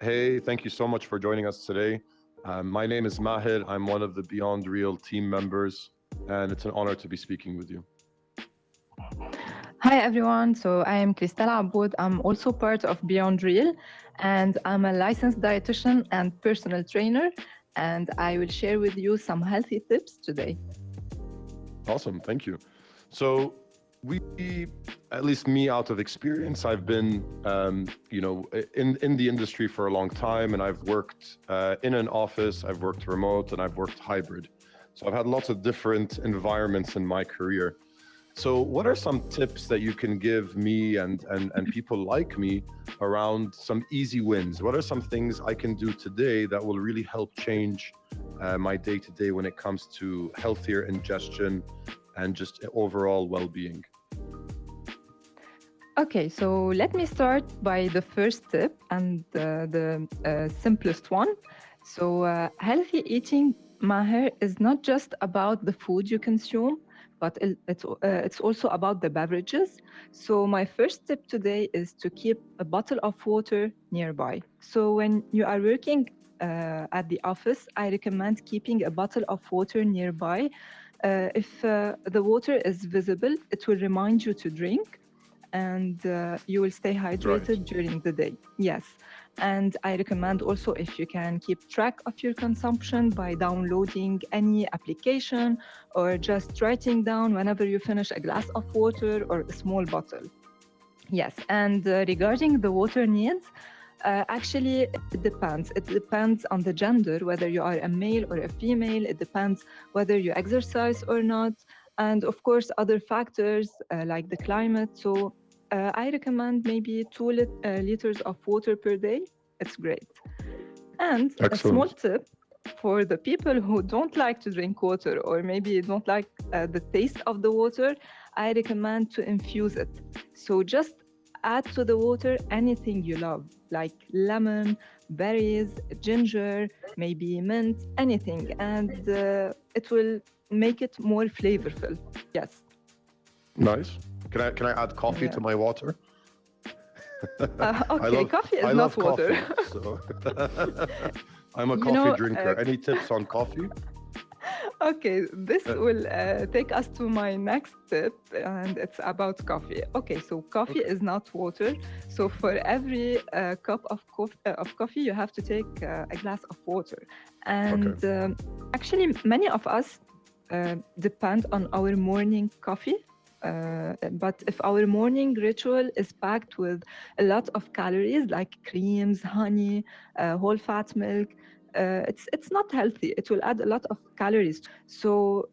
Hey, thank you so much for joining us today. My name is Mahir. I'm one of the BeyondReal team members, and it's an honor to be speaking with you. Hi everyone, so I am Cristal Aboud. I'm also part of BeyondReal and I'm a licensed dietitian and personal trainer and I will share with you some healthy tips today. Awesome, thank you. So, we, at least me, out of experience, I've been, in the industry for a long time, and I've worked in an office, I've worked remote, and I've worked hybrid. So I've had lots of different environments in my career. So what are some tips that you can give me and people like me around some easy wins? What are some things I can do today that will really help change my day-to-day when it comes to healthier ingestion and just overall well-being? Okay, so let me start by the first tip and the simplest one. So healthy eating, Maher, is not just about the food you consume, but it's also about the beverages. So my first tip today is to keep a bottle of water nearby. So when you are working at the office, I recommend keeping a bottle of water nearby. If the water is visible, it will remind you to drink and you will stay Right. hydrated during the day. Yes. And I recommend also if you can keep track of your consumption by downloading any application or just writing down whenever you finish a glass of water or a small bottle. Yes. And regarding the water needs, actually, it depends. It depends on the gender, whether you are a male or a female. It depends whether you exercise or not. And of course, other factors like the climate. So I recommend maybe 2 liters of water per day. It's great. And a small Excellent. tip for the people who don't like to drink water or maybe don't like the taste of the water, I recommend to infuse it. So just add to the water anything you love, like lemon, berries, ginger, maybe mint, anything, and it will make it more flavorful. Yes. Nice. Can I add coffee Yeah. to my water? I Okay, love coffee I is not love water. coffee, so I'm a You coffee know, drinker. Any tips on coffee? okay, this Uh, will take us to my next tip, and it's about coffee. Okay, so coffee okay. is not water. So for every cup of coffee, you have to take a glass of water. Okay. And actually, many of us depend on our morning coffee. But if our morning ritual is packed with a lot of calories like creams, honey, whole fat milk, it's not healthy. It will add a lot of calories. So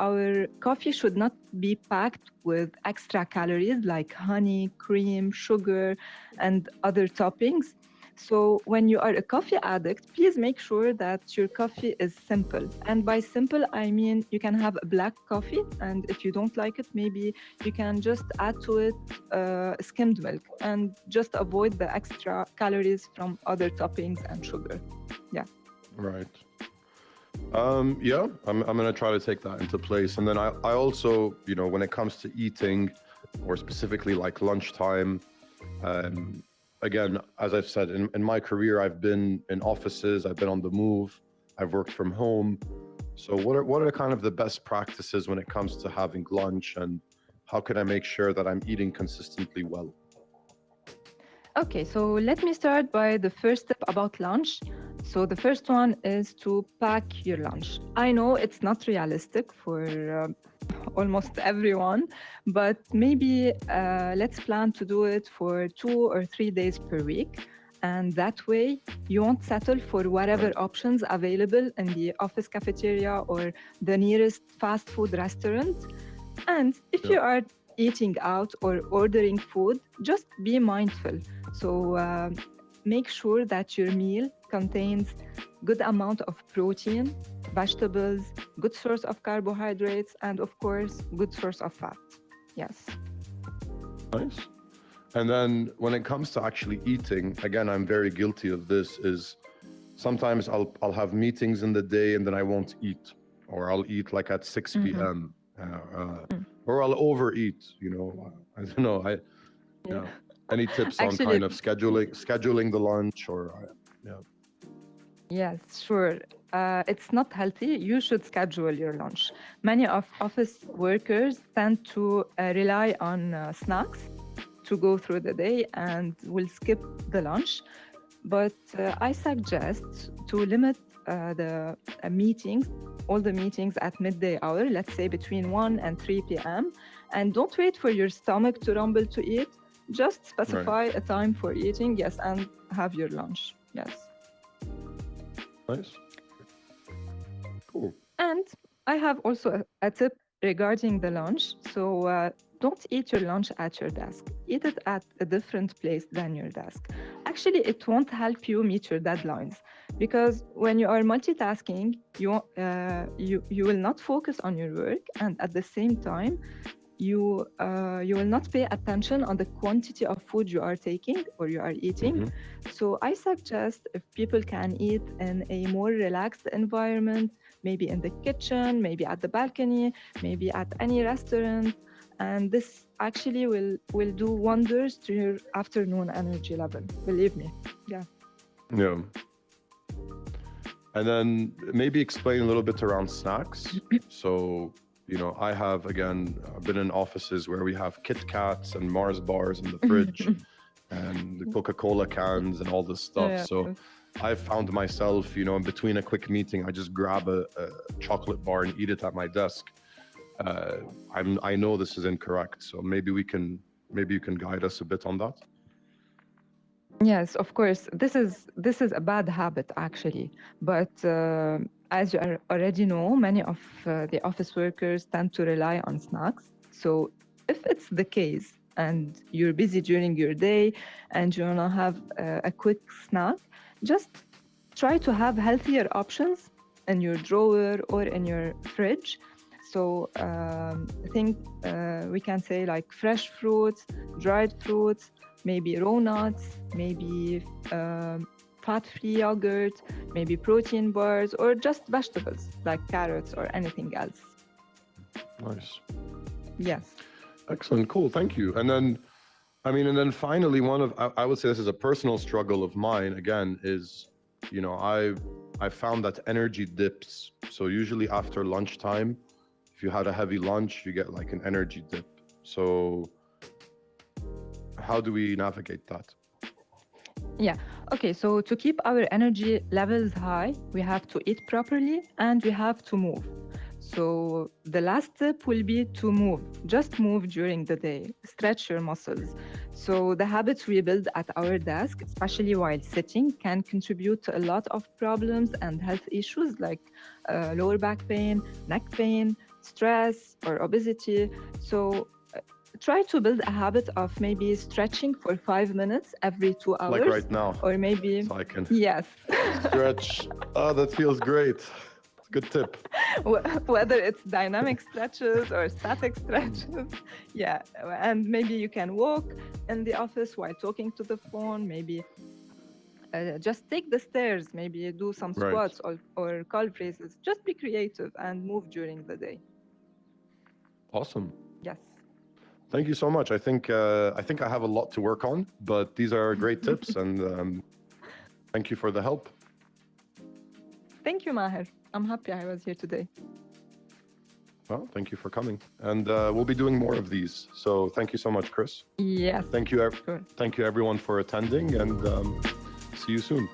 our coffee should not be packed with extra calories like honey, cream, sugar, and other toppings. So when you are a coffee addict, please make sure that your coffee is simple. And by simple, I mean you can have a black coffee, and if you don't like it, maybe you can just add to it skimmed milk and just avoid the extra calories from other toppings and sugar. Yeah. Right. Yeah, I'm gonna try to take that into place. And then I also, when it comes to eating, or specifically like lunchtime, um, again, as I've said, in my career, I've been in offices, I've been on the move, I've worked from home. So what are kind of the best practices when it comes to having lunch, and how can I make sure that I'm eating consistently well? Okay, so let me start by the first step about lunch. So the first one is to pack your lunch. I know it's not realistic for almost everyone, but maybe let's plan to do it for 2 or 3 days per week. And that way, you won't settle for whatever Right. options available in the office cafeteria or the nearest fast food restaurant. And if Yeah. you are eating out or ordering food, just be mindful. So make sure that your meal contains good amount of protein, vegetables, good source of carbohydrates, and of course, good source of fat. Yes. Nice. And then when it comes to actually eating, again, I'm very guilty of this, is sometimes I'll have meetings in the day and then I won't eat, or I'll eat like at 6 Mm-hmm. p.m. Or I'll overeat, I don't know. Yeah. Yeah. Any tips on Actually, kind of scheduling the lunch or? Yeah. Yes, sure. It's not healthy. You should schedule your lunch. Many of office workers tend to rely on snacks to go through the day and will skip the lunch. But I suggest to limit the meetings, all the meetings at midday hour, let's say between 1 and 3 p.m. And don't wait for your stomach to rumble to eat. Just Right. specify a time for eating, yes, and have your lunch. Yes. Nice. Cool. And I have also a tip regarding the lunch. So don't eat your lunch at your desk. Eat it at a different place than your desk. Actually, it won't help you meet your deadlines because when you are multitasking, you will not focus on your work, and at the same time, you will not pay attention on the quantity of food you are taking or you are eating. So I suggest if people can eat in a more relaxed environment, maybe in the kitchen, maybe at the balcony, maybe at any restaurant, and this actually will do wonders to your afternoon energy level. Believe me. Yeah. Yeah. And then maybe explain a little bit around snacks. So, I have, again, I've been in offices where we have Kit Kats and Mars bars in the fridge and the Coca-Cola cans and all this stuff. Yeah. So I found myself, in between a quick meeting, I just grab a chocolate bar and eat it at my desk. I know this is incorrect. So maybe you can guide us a bit on that. Yes, of course. This is a bad habit actually, but as you already know, many of the office workers tend to rely on snacks. So if it's the case and you're busy during your day and you wanna have a quick snack, just try to have healthier options in your drawer or in your fridge. So I think we can say like fresh fruits, dried fruits, maybe raw nuts, maybe fat-free yogurt, maybe protein bars, or just vegetables like carrots or anything else. Nice. Yes. Excellent. Cool. Thank you. And then finally, I would say this is a personal struggle of mine, again, is, I found that energy dips. So usually after lunchtime, if you had a heavy lunch, you get like an energy dip. So how do we navigate that? Yeah. Okay. So to keep our energy levels high, we have to eat properly and we have to move. So the last tip will be to move. Just move during the day. Stretch your muscles. So the habits we build at our desk, especially while sitting, can contribute to a lot of problems and health issues like lower back pain, neck pain, stress, or obesity. So try to build a habit of maybe stretching for 5 minutes every 2 hours. Like right now. Or maybe, so I can yes. stretch. Oh, that feels great. It's a good tip. Whether it's dynamic stretches or static stretches. Yeah. And maybe you can walk in the office while talking to the phone. Maybe just take the stairs. Maybe do some Right. squats or calf raises. Just be creative and move during the day. Awesome. Yes. Thank you so much. I think I have a lot to work on, but these are great tips, and thank you for the help. Thank you, Maher. I'm happy I was here today. Well, thank you for coming, and we'll be doing more of these. So thank you so much, Chris. Yes. Thank you, Sure. thank you everyone for attending, and see you soon.